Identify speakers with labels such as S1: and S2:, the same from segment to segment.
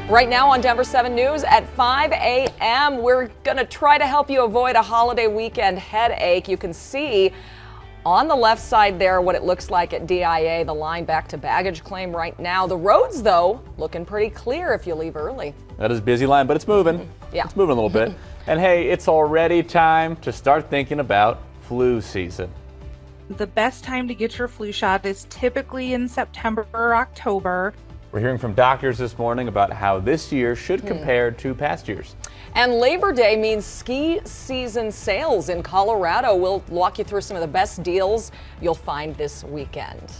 S1: Right now on Denver 7 News at 5 a.m., we're going to try to help you avoid a holiday weekend headache. You can see on the left side there what it looks like at DIA, the line back to baggage claim right now. The roads, though, looking pretty clear if you leave early.
S2: That is a busy line, but it's moving.
S1: Yeah.
S2: It's moving a little bit. And hey, it's already time to start thinking about flu season.
S3: The best time to get your flu shot is typically in September or October.
S2: We're hearing from doctors this morning about how this year should compare to past years.
S1: And Labor Day means ski season sales in Colorado. We'll walk you through some of the best deals you'll find this weekend.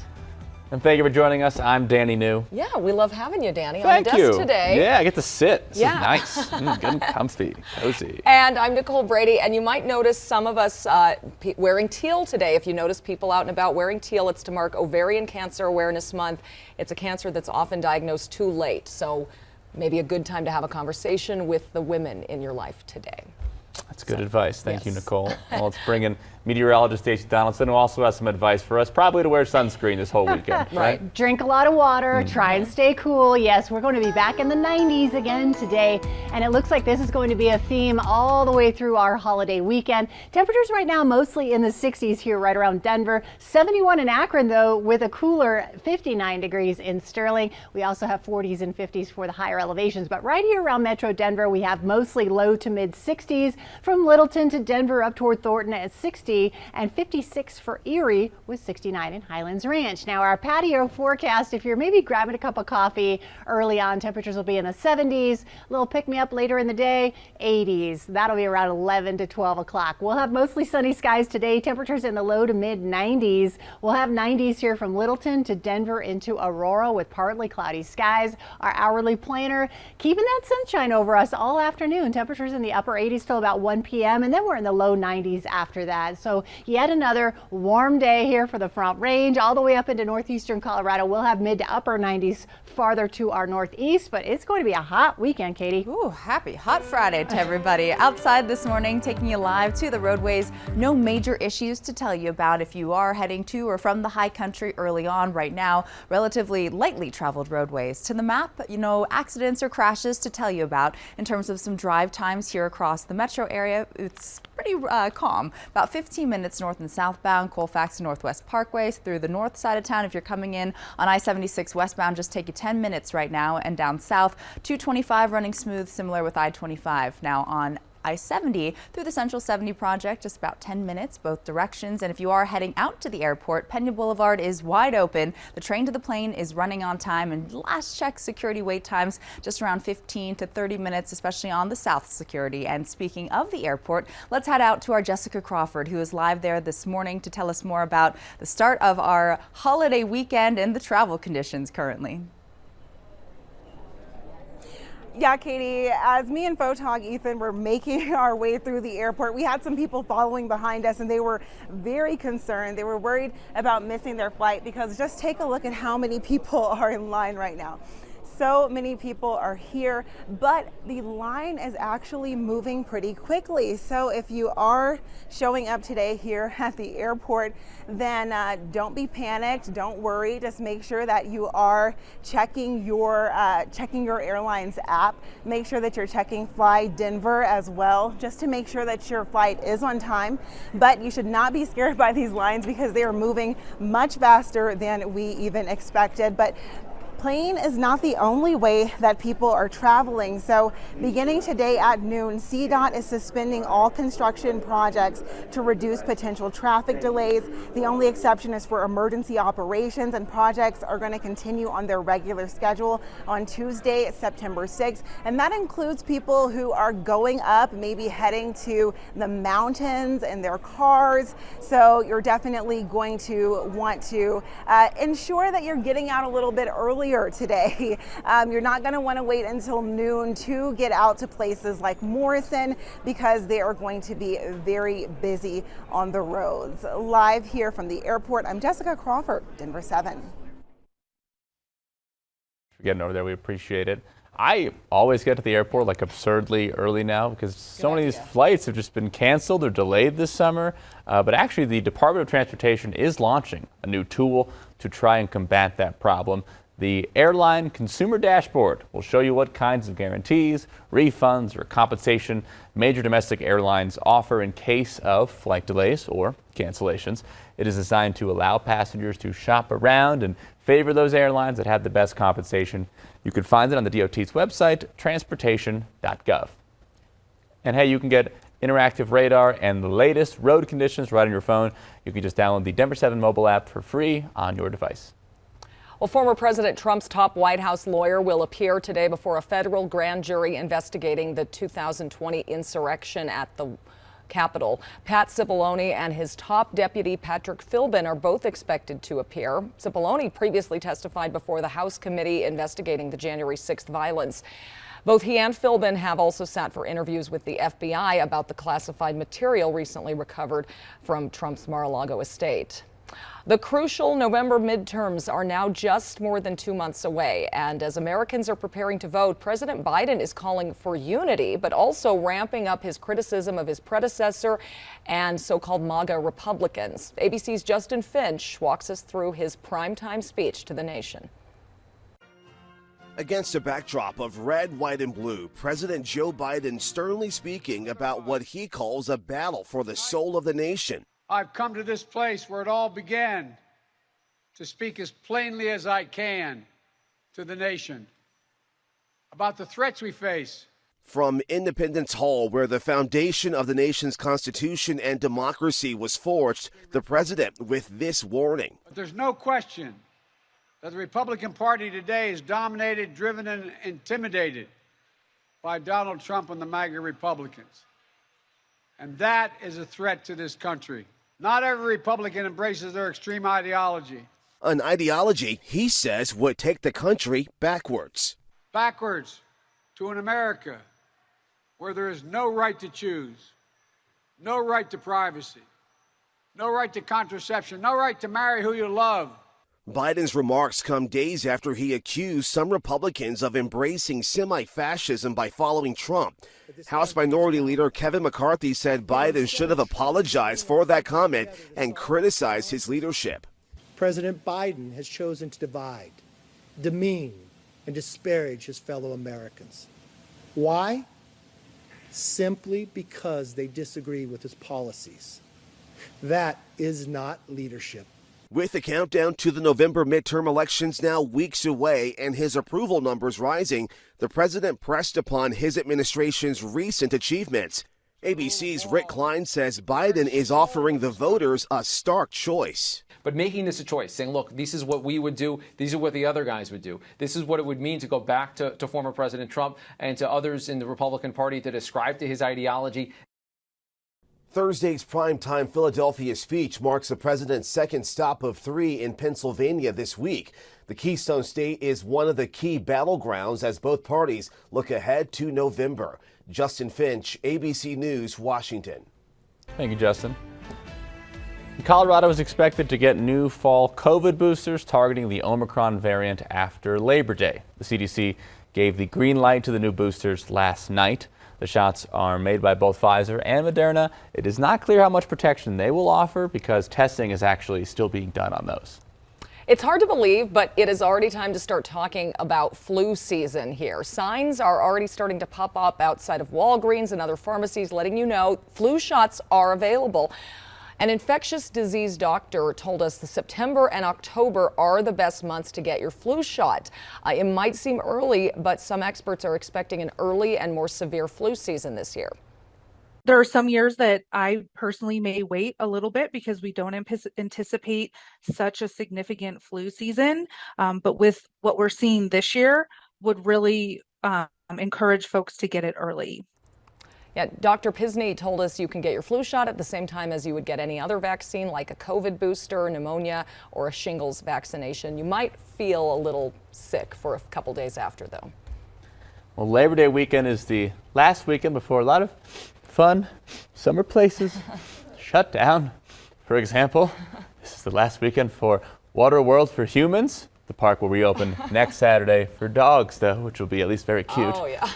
S2: And thank you for joining us. I'm Danny New.
S1: Yeah, we love having you, Danny,
S2: Thank
S1: on the desk
S2: you.
S1: today.
S2: Yeah, I get to sit. This
S1: Yeah.
S2: is nice. Good and comfy, cozy.
S1: And I'm Nicole Brady, and you might notice some of us wearing teal today. If you notice people out and about wearing teal, it's to mark Ovarian Cancer Awareness Month. It's a cancer that's often diagnosed too late, so maybe a good time to have a conversation with the women in your life today.
S2: That's good advice. Thank you,
S1: yes.
S2: Nicole. Well, let's bring in meteorologist Stacey Donaldson, who also has some advice for us, probably to wear sunscreen this whole weekend, right?
S4: Drink a lot of water, try and stay cool. Yes, we're going to be back in the 90s again today, and it looks like this is going to be a theme all the way through our holiday weekend. Temperatures right now mostly in the 60s here right around Denver. 71 in Akron, though, with a cooler 59 degrees in Sterling. We also have 40s and 50s for the higher elevations, but right here around Metro Denver, we have mostly low to mid 60s. From Littleton to Denver up toward Thornton at 60 and 56 for Erie with 69 in Highlands Ranch. Now our patio forecast, if you're maybe grabbing a cup of coffee early on, temperatures will be in the 70s, a little pick-me-up later in the day, 80s. That'll be around 11 to 12 o'clock. We'll have mostly sunny skies today, temperatures in the low to mid 90s. We'll have 90s here from Littleton to Denver into Aurora with partly cloudy skies. Our hourly planner keeping that sunshine over us all afternoon. Temperatures in the upper 80s till about 1 p.m. and then we're in the low 90s after that. So yet another warm day here for the Front Range all the way up into northeastern Colorado. We'll have mid to upper 90s farther to our northeast, but it's going to be a hot weekend, Katie.
S5: Ooh, happy Hot Friday to everybody. Outside this morning, taking you live to the roadways. No major issues to tell you about if you are heading to or from the high country early on right now. Relatively lightly traveled roadways. To the map, accidents or crashes to tell you about in terms of some drive times here across the metro area. It's pretty calm. About 15 minutes north and southbound, Colfax to Northwest Parkways through the north side of town. If you're coming in on I-76 westbound, just take you 10 minutes right now, and down south, 225 running smooth, similar with I-25. Now on I-70 through the Central 70 project, just about 10 minutes both directions. And if you are heading out to the airport, Pena Boulevard is wide open. The train to the plane is running on time, and last check security wait times just around 15 to 30 minutes, especially on the south security. And speaking of the airport, let's head out to our Jessica Crawford, who is live there this morning to tell us more about the start of our holiday weekend and the travel conditions currently.
S6: Yeah, Katie, as me and Photog Ethan were making our way through the airport, we had some people following behind us and they were very concerned. They were worried about missing their flight because just take a look at how many people are in line right now. So many people are here, but the line is actually moving pretty quickly. So if you are showing up today here at the airport, then don't be panicked, don't worry. Just make sure that you are checking your airline's app. Make sure that you're checking Fly Denver as well, just to make sure that your flight is on time. But you should not be scared by these lines because they are moving much faster than we even expected. But plane is not the only way that people are traveling. So beginning today at noon, CDOT is suspending all construction projects to reduce potential traffic delays. The only exception is for emergency operations, and projects are going to continue on their regular schedule on Tuesday, September 6th. And that includes people who are going up, maybe heading to the mountains in their cars. So you're definitely going to want to ensure that you're getting out a little bit earlier today. You're not going to want to wait until noon to get out to places like Morrison because they are going to be very busy on the roads. Live here from the airport, I'm Jessica Crawford, Denver 7.
S2: For getting over there, we appreciate it. I always get to the airport like absurdly early now because so many of these flights have just been canceled or delayed this summer. But actually, the Department of Transportation is launching a new tool to try and combat that problem. The airline consumer dashboard will show you what kinds of guarantees, refunds, or compensation major domestic airlines offer in case of flight delays or cancellations. It is designed to allow passengers to shop around and favor those airlines that have the best compensation. You can find it on the DOT's website, transportation.gov. And hey, you can get interactive radar and the latest road conditions right on your phone. You can just download the Denver 7 mobile app for free on your device.
S1: Well, former President Trump's top White House lawyer will appear today before a federal grand jury investigating the 2020 insurrection at the Capitol. Pat Cipollone and his top deputy Patrick Philbin are both expected to appear. Cipollone previously testified before the House committee investigating the January 6th violence. Both he and Philbin have also sat for interviews with the FBI about the classified material recently recovered from Trump's Mar-a-Lago estate. The crucial November midterms are now just more than 2 months away, and as Americans are preparing to vote, President Biden is calling for unity, but also ramping up his criticism of his predecessor and so-called MAGA Republicans. ABC's Justin Finch walks us through his primetime speech to the nation.
S7: Against a backdrop of red, white, and blue, President Joe Biden sternly speaking about what he calls a battle for the soul of the nation.
S8: I've come to this place where it all began to speak as plainly as I can to the nation about the threats we face.
S7: From Independence Hall, where the foundation of the nation's Constitution and democracy was forged, the president with this warning.
S8: But there's no question that the Republican Party today is dominated, driven, and intimidated by Donald Trump and the MAGA Republicans. And that is a threat to this country. Not every Republican embraces their extreme ideology.
S7: An ideology, he says, would take the country backwards.
S8: Backwards to an America where there is no right to choose, no right to privacy, no right to contraception, no right to marry who you love.
S7: Biden's remarks come days after he accused some Republicans of embracing semi-fascism by following Trump. House Minority Leader Kevin McCarthy said Biden should have apologized for that comment and criticized his leadership.
S9: President Biden has chosen to divide, demean, and disparage his fellow Americans. Why? Simply because they disagree with his policies. That is not leadership.
S7: With the countdown to the November midterm elections now weeks away and his approval numbers rising, the president pressed upon his administration's recent achievements. ABC's Rick Klein says Biden is offering the voters a stark choice.
S10: But making this a choice, saying, look, this is what we would do, these are what the other guys would do. This is what it would mean to go back to former President Trump and to others in the Republican Party that ascribe to his ideology.
S7: Thursday's primetime Philadelphia speech marks the president's second stop of 3 in Pennsylvania this week. The Keystone State is one of the key battlegrounds as both parties look ahead to November. Justin Finch, ABC News, Washington.
S2: Thank you, Justin. Colorado is expected to get new fall COVID boosters targeting the Omicron variant after Labor Day. The CDC gave the green light to the new boosters last night. The shots are made by both Pfizer and Moderna. It is not clear how much protection they will offer because testing is actually still being done on those.
S1: It's hard to believe, but it is already time to start talking about flu season here. Signs are already starting to pop up outside of Walgreens and other pharmacies letting you know flu shots are available. An infectious disease doctor told us that September and October are the best months to get your flu shot. It might seem early, but some experts are expecting an early and more severe flu season this year.
S3: There are some years that I personally may wait a little bit because we don't anticipate such a significant flu season. But with what we're seeing this year, would really encourage folks to get it early.
S1: Yeah, Dr. Pisney told us you can get your flu shot at the same time as you would get any other vaccine, like a COVID booster, pneumonia, or a shingles vaccination. You might feel a little sick for a couple days after, though.
S2: Well, Labor Day weekend is the last weekend before a lot of fun summer places shut down. For example, this is the last weekend for Water World for Humans. The park will reopen next Saturday for dogs, though, which will be at least very cute.
S1: Oh, yeah.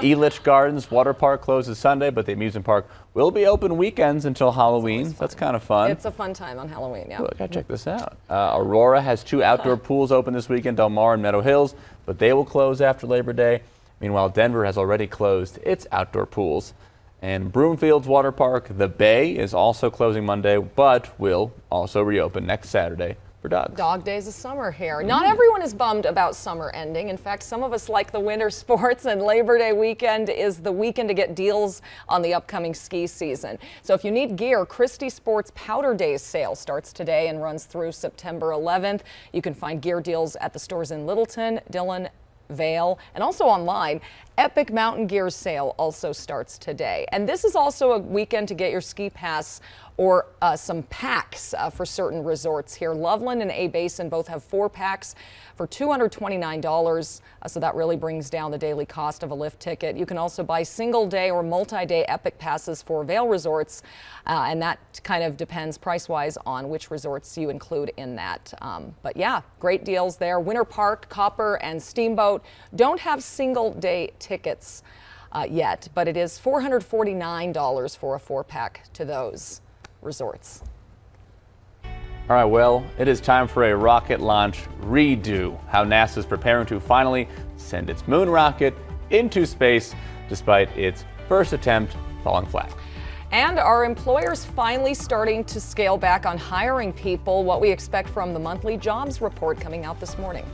S2: Elitch Gardens Water Park closes Sunday, but the amusement park will be open weekends until Halloween. That's kind of fun.
S1: It's a fun time on Halloween, yeah.
S2: Well, I gotta check this out. Aurora has 2 outdoor pools open this weekend, Del Mar and Meadow Hills, but they will close after Labor Day. Meanwhile, Denver has already closed its outdoor pools. And Broomfield's Water Park, the Bay, is also closing Monday, but will also reopen next Saturday for dogs.
S1: Dog days of summer here. Not everyone is bummed about summer ending. In fact, some of us like the winter sports, and Labor Day weekend is the weekend to get deals on the upcoming ski season. So if you need gear, Christie Sports Powder Days sale starts today and runs through September 11th. You can find gear deals at the stores in Littleton, Dillon, Vale, and also online. Epic Mountain Gear sale also starts today. And this is also a weekend to get your ski pass or some packs for certain resorts here. Loveland and A-Basin both have 4 packs for $229. So that really brings down the daily cost of a lift ticket. You can also buy single day or multi-day Epic passes for Vail resorts. And that kind of depends price-wise on which resorts you include in that. But yeah, great deals there. Winter Park, Copper, and Steamboat don't have single day tickets yet, but it is $449 for a 4-pack to those resorts.
S2: All right, well, it is time for a rocket launch redo. How NASA is preparing to finally send its moon rocket into space despite its first attempt falling flat.
S1: And are employers finally starting to scale back on hiring people? What we expect from the monthly jobs report coming out this morning.